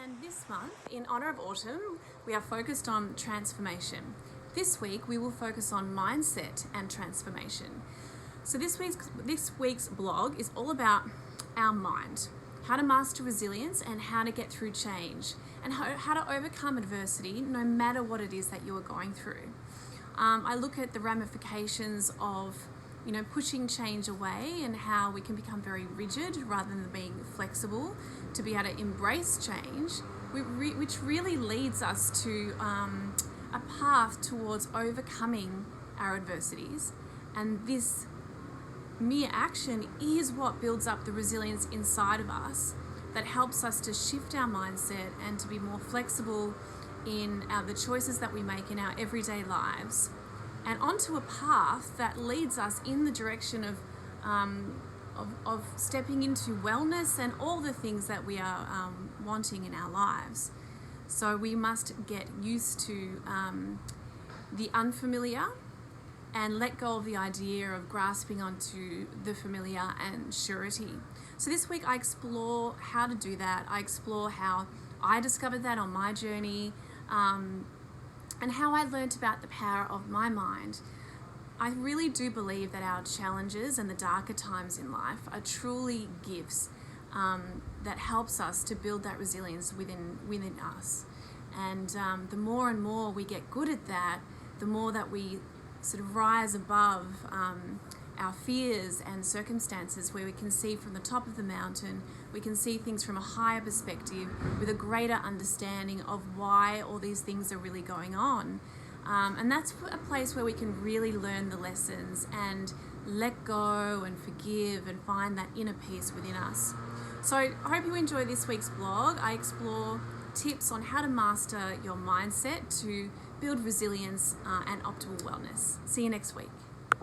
And this month, in honour of autumn, we are focused on transformation. This week, we will focus on mindset and transformation. So this week's blog is all about our mind, how to master resilience and how to get through change, and how to overcome adversity no matter what it is that you are going through. I look at the ramifications of pushing change away and how we can become very rigid rather than being flexible to be able to embrace change, which really leads us to a path towards overcoming our adversities. And this mere action is what builds up the resilience inside of us that helps us to shift our mindset and to be more flexible in the choices that we make in our everyday lives, and onto a path that leads us in the direction of stepping into wellness and all the things that we are wanting in our lives. So we must get used to the unfamiliar and let go of the idea of grasping onto the familiar and surety. So this week I explore how to do that. I explore how I discovered that on my journey, and how I learnt about the power of my mind. I really do believe that our challenges and the darker times in life are truly gifts that helps us to build that resilience within us. And the more and more we get good at that, the more that we sort of rise above our fears and circumstances, where we can see from the top of the mountain, we can see things from a higher perspective with a greater understanding of why all these things are really going on. And that's a place where we can really learn the lessons and let go and forgive and find that inner peace within us. So I hope you enjoy this week's blog. I explore tips on how to master your mindset to build resilience and optimal wellness. See you next week.